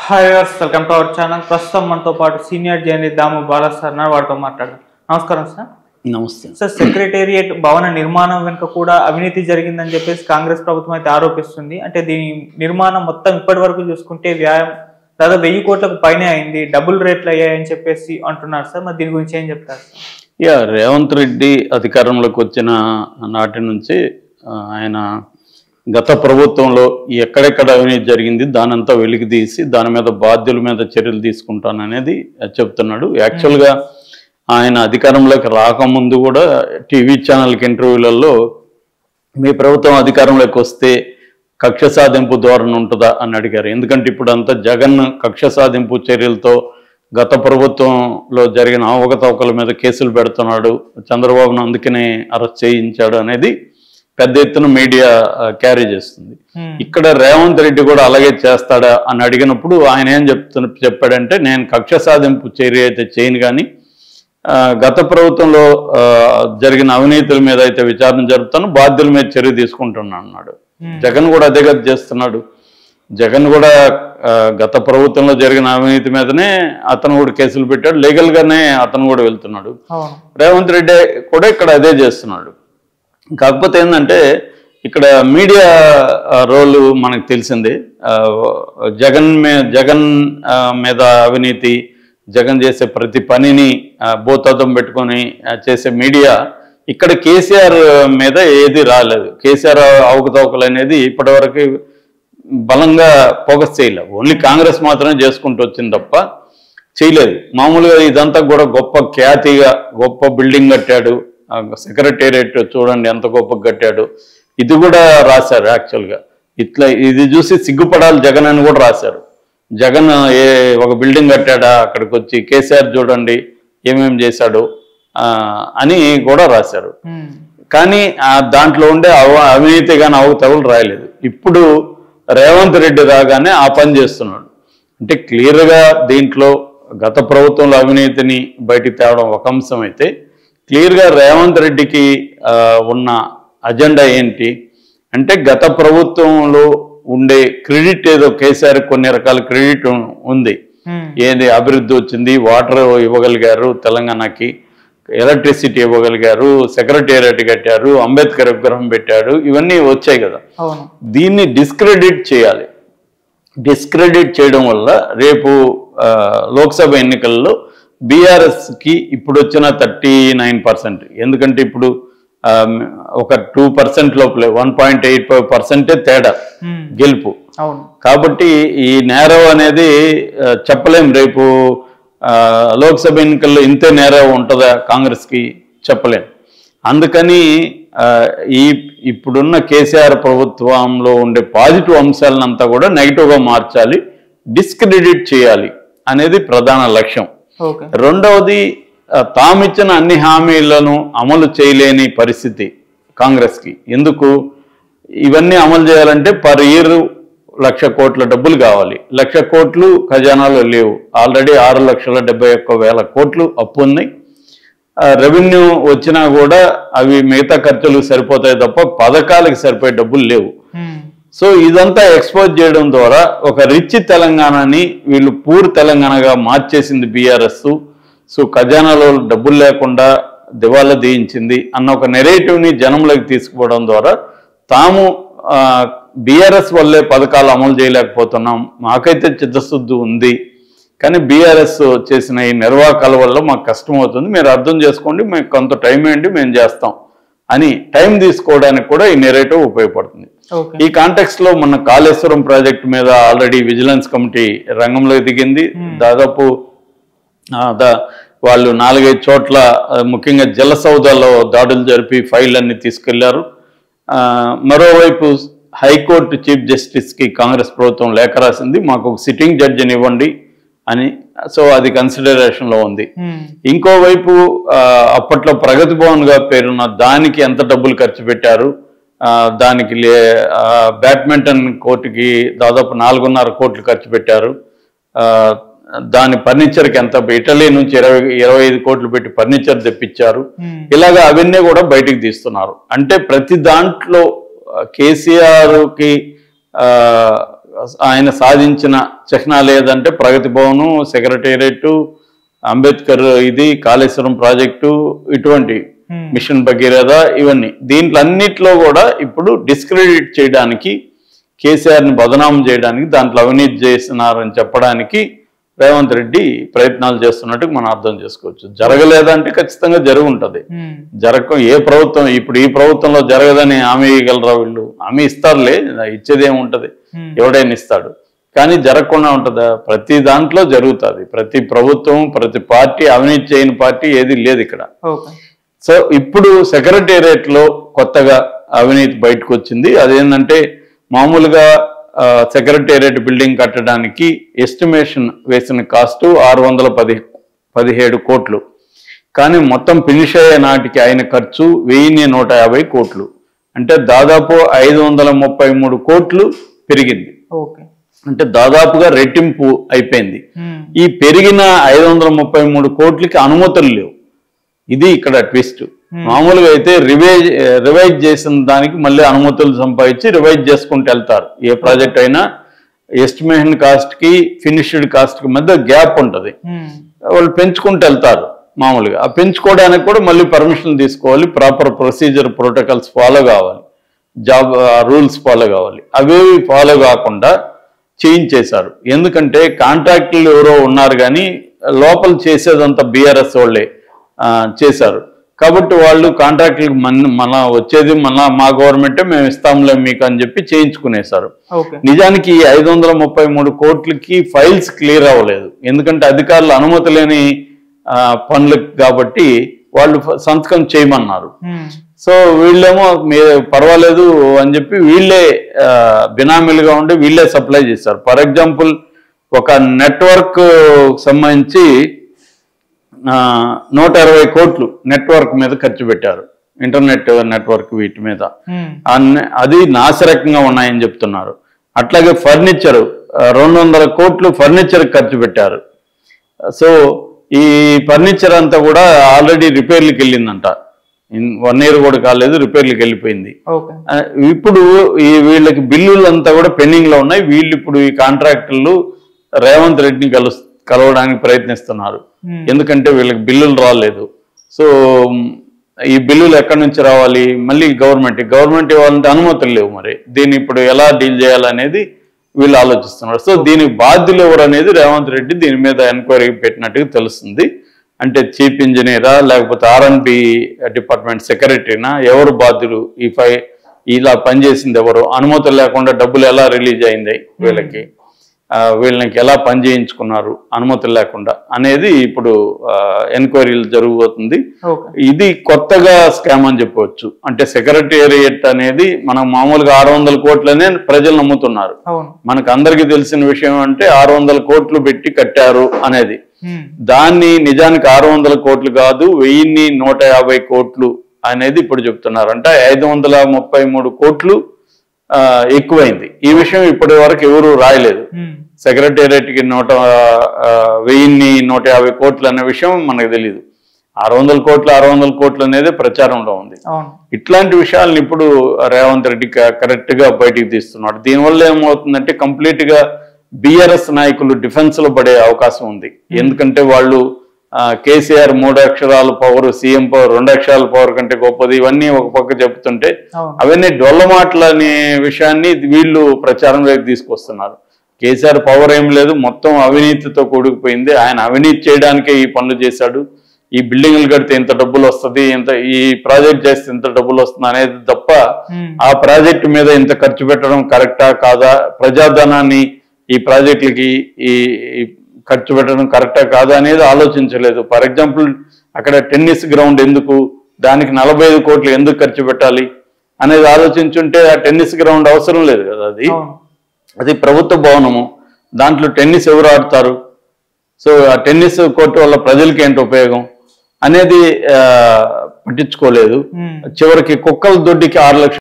Hi viewers, welcome to our channel. ప్రస్తుతం మనతో పాటు సీనియర్ జర్నలిస్ట్ దాము బాలా సార్ ఉన్నారు. వారితో మాట్లాడదాం. నమస్కారం సార్. నమస్తే సార్, సెక్రటేరియట్ భవన నిర్మాణం వెనుక కూడా అవినీతి జరిగిందని చెప్పేసి కాంగ్రెస్ ప్రభుత్వం అయితే ఆరోపిస్తుంది. అంటే దీని నిర్మాణం మొత్తం ఇప్పటి వరకు చూసుకుంటే వ్యయం దాదాపు 1000 కోట్లకు పైనే అయింది, డబుల్ రేట్లు అయ్యాయని చెప్పేసి అంటున్నారు సార్. మరి దీని గురించి ఏం చెప్తారు సార్? రేవంత్ రెడ్డి అధికారంలోకి వచ్చిన నాటి నుంచి ఆయన గత ప్రభుత్వంలో ఎక్కడెక్కడ అవినీతి జరిగింది దానంతా వెలికి తీసి దాని మీద బాధ్యుల మీద చర్యలు తీసుకుంటాననేది చెప్తున్నాడు. యాక్చువల్గా ఆయన అధికారంలోకి రాకముందు కూడా టీవీ ఛానల్కి ఇంటర్వ్యూలలో మీ ప్రభుత్వం అధికారంలోకి వస్తే కక్ష సాధింపు ధోరణి ఉంటుందా అని అడిగారు. ఎందుకంటే ఇప్పుడు అంతా జగన్ కక్ష సాధింపు చర్యలతో గత ప్రభుత్వంలో జరిగిన అవకతవకల మీద కేసులు పెడుతున్నాడు, చంద్రబాబును అందుకనే అరెస్ట్ చేయించాడు అనేది పెద్ద ఎత్తున మీడియా క్యారీ చేస్తుంది. ఇక్కడ రేవంత్ రెడ్డి కూడా అలాగే చేస్తాడా అని అడిగినప్పుడు ఆయన ఏం చెప్పాడంటే, నేను కక్ష సాధింపు చర్య అయితే చేయను, కానీ గత ప్రభుత్వంలో జరిగిన అవినీతుల మీద అయితే విచారణ జరుపుతాను, బాధ్యుల మీద చర్య తీసుకుంటున్నాను అన్నాడు. జగన్ కూడా అదే గతి చేస్తున్నాడు. జగన్ కూడా గత ప్రభుత్వంలో జరిగిన అవినీతి మీదనే అతను కూడా కేసులు పెట్టాడు, లీగల్గానే అతను కూడా వెళ్తున్నాడు. రేవంత్ రెడ్డి కూడా ఇక్కడ అదే చేస్తున్నాడు. కాకపోతే ఏంటంటే ఇక్కడ మీడియా రోలు మనకు తెలిసిందే. జగన్ మీద అవినీతి, జగన్ చేసే ప్రతి పనిని భూతద్దం పెట్టుకొని చేసే మీడియా ఇక్కడ కేసీఆర్ మీద ఏది రాలేదు. కేసీఆర్ అవకతవకలు అనేది ఇప్పటివరకు బలంగా ఫోకస్ చేయలేదు. ఓన్లీ కాంగ్రెస్ మాత్రమే చేసుకుంటూ వచ్చింది తప్ప చేయలేదు. మామూలుగా ఇదంతా కూడా గొప్ప ఖ్యాతిగా గొప్ప బిల్డింగ్ కట్టాడు, సెక్రటేరియట్ చూడండి ఎంత గొప్ప కట్టాడు, ఇది కూడా రాశారు. యాక్చువల్గా ఇట్లా ఇది చూసి సిగ్గుపడాలి జగన్ అని కూడా రాశారు. జగన్ ఒక బిల్డింగ్ కట్టాడా, అక్కడికి వచ్చి కేసీఆర్ చూడండి ఏమేమి చేశాడు అని కూడా రాశారు. కానీ దాంట్లో ఉండే అవినీతి కానీ అవకతవకలు రాయలేదు. ఇప్పుడు రేవంత్ రెడ్డి రాగానే ఆ పని చేస్తున్నాడు. అంటే క్లియర్గా దీంట్లో గత ప్రభుత్వంలో అవినీతిని బయటికి తేవడం ఒక అంశం అయితే, క్లియర్గా రేవంత్ రెడ్డికి ఉన్న అజెండా ఏంటి అంటే, గత ప్రభుత్వంలో ఉండే క్రెడిట్ ఏదో కేసీఆర్ కొన్ని రకాల క్రెడిట్ ఉంది. ఏది అభివృద్ధి వచ్చింది, వాటర్ ఇవ్వగలిగారు తెలంగాణకి, ఎలక్ట్రిసిటీ ఇవ్వగలిగారు, సెక్రటేరియట్ కట్టారు, అంబేద్కర్ విగ్రహం పెట్టాడు, ఇవన్నీ వచ్చాయి కదా. దీన్ని డిస్క్రెడిట్ చేయాలి. డిస్క్రెడిట్ చేయడం వల్ల రేపు లోక్సభ ఎన్నికల్లో బీఆర్ఎస్కి ఇప్పుడు వచ్చిన 39%, ఎందుకంటే ఇప్పుడు ఒక 2% లోపలే 1.85% తేడా గెలుపు. కాబట్టి ఈ నేరవ్ అనేది చెప్పలేం. రేపు లోక్సభ ఎన్నికల్లో ఇంతే నేరవ్ ఉంటుందా కాంగ్రెస్కి చెప్పలేం. అందుకని ఇప్పుడున్న కేసీఆర్ ప్రభుత్వంలో ఉండే పాజిటివ్ అంశాలనంతా కూడా నెగిటివ్గా మార్చాలి, డిస్క్రెడిట్ చేయాలి అనేది ప్రధాన లక్ష్యం. రెండవది, తామిచ్చిన అన్ని హామీలను అమలు చేయలేని పరిస్థితి కాంగ్రెస్కి. ఎందుకు ఇవన్నీ అమలు చేయాలంటే పర్ ఇయర్ 1,00,000 కోట్ల డబ్బులు కావాలి. 1,00,000 కోట్లు ఖజానాలో లేవు. ఆల్రెడీ 6,71,000 కోట్లు అప్పు ఉన్నాయి. రెవెన్యూ వచ్చినా కూడా అవి మిగతా ఖర్చులకు సరిపోతాయి తప్ప పథకాలకు సరిపోయే డబ్బులు లేవు. సో ఇదంతా ఎక్స్పోజ్ చేయడం ద్వారా ఒక రిచ్ తెలంగాణని వీళ్ళు పూర్ తెలంగాణగా మార్చేసింది బీఆర్ఎస్. సో ఖజానాలో డబ్బులు లేకుండా దివాలా తీయించింది అన్న ఒక నెరేటివ్ని జనంలోకి తీసుకుపోవడం ద్వారా తాము బీఆర్ఎస్ వల్లే పథకాలు అమలు చేయలేకపోతున్నాం, మాకైతే చిత్తశుద్ధి ఉంది, కానీ బీఆర్ఎస్ చేసిన ఈ నిర్వాహకాల వల్ల మాకు కష్టం అవుతుంది, మీరు అర్థం చేసుకోండి, మేము కొంత టైం ఇవ్వండి, మేము చేస్తాం అని టైం తీసుకోవడానికి కూడా ఈ నెరేటివ్ ఉపయోగపడుతుంది. ఈ కాంటెక్స్ట్ లో మన కాళేశ్వరం ప్రాజెక్టు మీద ఆల్రెడీ విజిలెన్స్ కమిటీ రంగంలో దిగింది. దాదాపు వాళ్ళు 4-5 చోట్ల ముఖ్యంగా జలసౌదాలో దాడులు జరిపి ఫైల్ అన్ని తీసుకెళ్లారు. మరోవైపు హైకోర్టు చీఫ్ జస్టిస్కి కాంగ్రెస్ ప్రభుత్వం లేఖ రాసింది, మాకు ఒక సిట్టింగ్ జడ్జిని ఇవ్వండి అని. సో అది కన్సిడరేషన్లో ఉంది. ఇంకోవైపు అప్పట్లో ప్రగతి భవన్గా పేరున్న దానికి ఎంత డబ్బులు ఖర్చు పెట్టారు, దానికి బ్యాడ్మింటన్ కోర్టుకి దాదాపు 4.5 కోట్లు ఖర్చు పెట్టారు. దాని ఫర్నిచర్కి ఎంత, ఇటలీ నుంచి 25 కోట్లు పెట్టి ఫర్నిచర్ తెప్పించారు. ఇలాగా అవన్నీ కూడా బయటికి తీస్తున్నారు. అంటే ప్రతి దాంట్లో కేసీఆర్కి ఆయన సాధించిన చిహ్నాలు ఏదంటే ప్రగతి భవను, సెక్రటేరియట్, అంబేద్కర్ ఇది, కాళేశ్వరం ప్రాజెక్టు, ఇటువంటి మిషన్ భగీరథ, ఇవన్నీ దీంట్లో అన్నిట్లో కూడా ఇప్పుడు డిస్క్రెడిట్ చేయడానికి, కేసీఆర్ని బదనాం చేయడానికి, దాంట్లో అవినీతి చేస్తున్నారని చెప్పడానికి రేవంత్ రెడ్డి ప్రయత్నాలు చేస్తున్నట్టు మనం అర్థం చేసుకోవచ్చు. జరగలేదంటే ఖచ్చితంగా జరిగి ఉంటుంది. ఏ ప్రభుత్వం ఇప్పుడు ఈ ప్రభుత్వంలో జరగదని హామీ ఇవ్వగలరా వీళ్ళు? హామీ ఇస్తారులే, ఇచ్చేది ఏముంటది, ఎవడైనా ఇస్తాడు. కానీ జరగకుండా ఉంటుందా? ప్రతి దాంట్లో జరుగుతుంది. ప్రతి ప్రభుత్వం, ప్రతి పార్టీ, అవినీతి చేయని పార్టీ ఏది లేదు ఇక్కడ. సో ఇప్పుడు సెక్రటేరియట్ లో కొత్తగా అవినీతి బయటకు వచ్చింది. అదేంటంటే మామూలుగా సెక్రటేరియట్ బిల్డింగ్ కట్టడానికి ఎస్టిమేషన్ వేసిన కాస్ట్ 617 కోట్లు. కానీ మొత్తం ఫినిష్ అయ్యే నాటికి ఆయన ఖర్చు 1150 కోట్లు. అంటే దాదాపు 533 కోట్లు పెరిగింది. అంటే దాదాపుగా రెట్టింపు అయిపోయింది. ఈ పెరిగిన 533 కోట్లకి అనుమతులు లేవు. ఇది ఇక్కడ ట్విస్ట్. మామూలుగా అయితే రివైజ్ చేసిన దానికి మళ్ళీ అనుమతులు సంపాదించి రివైజ్ చేసుకుంటూ వెళ్తారు. ఏ ప్రాజెక్ట్ అయినా ఎస్టిమేషన్ కాస్ట్ కి ఫినిష్డ్ కాస్ట్ కి మధ్య గ్యాప్ ఉంటుంది. వాళ్ళు పెంచుకుంటూ వెళ్తారు మామూలుగా. ఆ పెంచుకోవడానికి కూడా మళ్ళీ పర్మిషన్ తీసుకోవాలి, ప్రాపర్ ప్రొసీజర్ ప్రోటోకాల్స్ ఫాలో కావాలి, జాబ్ రూల్స్ ఫాలో కావాలి. అవేవి ఫాలో కాకుండా చేయించేశారు. ఎందుకంటే కాంట్రాక్టులు ఎవరో ఉన్నారు కానీ లోపల చేసేదంతా బీఆర్ఎస్ వాళ్ళే చేశారు. కాబట్టి వాళ్ళు కాంట్రాక్టులకు మన వచ్చేది మా గవర్నమెంటే, మేము ఇస్తాంలే మీకు అని చెప్పి చేయించుకునేశారు. నిజానికి 533 కోట్లకి ఫైల్స్ క్లియర్ అవ్వలేదు. ఎందుకంటే అధికారులు అనుమతి లేని పనులు కాబట్టి వాళ్ళు సంతకం చేయమన్నారు. సో వీళ్ళేమో పర్వాలేదు అని చెప్పి వీళ్ళే బినామీలుగా ఉండి వీళ్ళే సప్లై చేశారు. ఫర్ ఎగ్జాంపుల్ ఒక నెట్వర్క్ సంబంధించి 120 కోట్లు నెట్వర్క్ మీద ఖర్చు పెట్టారు. ఇంటర్నెట్ నెట్వర్క్ వీటి మీద. అది నాసిరకంగా ఉన్నాయని చెప్తున్నారు. అట్లాగే ఫర్నిచర్ 200 కోట్లు ఫర్నిచర్ ఖర్చు పెట్టారు. సో ఈ ఫర్నిచర్ అంతా కూడా ఆల్రెడీ రిపేర్లకు వెళ్ళిందంట. 1 year కూడా కాలేదు, రిపేర్లకు వెళ్ళిపోయింది. ఇప్పుడు ఈ వీళ్ళకి బిల్లులు అంతా కూడా పెండింగ్ లో ఉన్నాయి. వీళ్ళు ఇప్పుడు ఈ కాంట్రాక్టర్లు రేవంత్ రెడ్డిని కలవడానికి ప్రయత్నిస్తున్నారు. ఎందుకంటే వీళ్ళకి బిల్లులు రాలేదు. సో ఈ బిల్లులు ఎక్కడి నుంచి రావాలి? మళ్ళీ గవర్నమెంట్ ఇవ్వాలంటే అనుమతులు లేవు. మరి దీన్ని ఇప్పుడు ఎలా డీల్ చేయాలనేది వీళ్ళు ఆలోచిస్తున్నారు. సో దీనికి బాధ్యులు ఎవరు అనేది రేవంత్ రెడ్డి దీని మీద ఎంక్వైరీ పెట్టినట్టుగా తెలుస్తుంది. అంటే చీఫ్ ఇంజనీరా లేకపోతే R&B డిపార్ట్మెంట్ సెక్రటరీనా, ఎవరు బాధ్యులు? ఇలా పనిచేసింది ఎవరు? అనుమతులు లేకుండా డబ్బులు ఎలా రిలీజ్ అయింది వీళ్ళకి ఎలా పని చేయించుకున్నారు అనుమతులు లేకుండా అనేది ఇప్పుడు ఎంక్వైరీలు జరగబోతుంది. ఇది కొత్తగా స్కామ్ అని చెప్పవచ్చు. అంటే సెక్రటేరియట్ అనేది మనం మామూలుగా 600 కోట్లనే ప్రజలు నమ్ముతున్నారు. మనకు అందరికీ తెలిసిన విషయం అంటే 600 కోట్లు పెట్టి కట్టారు అనేది. దాన్ని నిజానికి 600 కోట్లు కాదు, 1150 కోట్లు అనేది ఇప్పుడు చెప్తున్నారు. అంటే 533 కోట్లు ఎక్కువైంది. ఈ విషయం ఇప్పటి వరకు ఎవరు రాయలేదు. సెక్రటేరియట్ కి 1150 కోట్లు అనే విషయం మనకు తెలియదు. 600 కోట్లు అనేది ప్రచారంలో ఉంది. ఇట్లాంటి విషయాలను ఇప్పుడు రేవంత్ రెడ్డి కరెక్ట్ గా బయటికి తీస్తున్నాడు. దీనివల్ల ఏమవుతుందంటే కంప్లీట్ గా బీఆర్ఎస్ నాయకులు డిఫెన్స్ లో పడే అవకాశం ఉంది. ఎందుకంటే వాళ్ళు కేసీఆర్ 3 అక్షరాల పవర్, సీఎం పవర్ 2 అక్షరాల పవర్ కంటే గొప్పది, ఇవన్నీ ఒక పక్క చెప్తుంటే అవన్నీ డొల్ల మాటలు అనే విషయాన్ని వీళ్ళు ప్రచారంలోకి తీసుకొస్తున్నారు. కేసీఆర్ పవర్ ఏం లేదు, మొత్తం అవినీతితో కూడుకుపోయింది. ఆయన అవినీతి చేయడానికే ఈ పనులు చేశాడు. ఈ బిల్డింగ్లు కడితే ఇంత డబ్బులు వస్తుంది, ఈ ప్రాజెక్ట్ చేస్తే ఇంత డబ్బులు వస్తుంది అనేది తప్ప ఆ ప్రాజెక్టు మీద ఇంత ఖర్చు పెట్టడం కరెక్టా కాదా, ప్రజాధనాన్ని ఈ ప్రాజెక్టులకి ఖర్చు పెట్టడం కరెక్టా కాదా అనేది ఆలోచించలేదు. ఫర్ ఎగ్జాంపుల్ అక్కడ టెన్నిస్ గ్రౌండ్ ఎందుకు, దానికి 45 కోట్లు ఎందుకు ఖర్చు పెట్టాలి అనేది ఆలోచించుంటే ఆ టెన్నిస్ గ్రౌండ్ అవసరం లేదు కదా. అది ప్రభుత్వ భవనము, దాంట్లో టెన్నిస్ ఎవరు ఆడతారు? సో ఆ టెన్నిస్ కోర్టు వల్ల ప్రజలకి ఏంటి ఉపయోగం అనేది పట్టించుకోలేదు. చివరికి కుక్కల దొడ్డికి 6 లక్షలు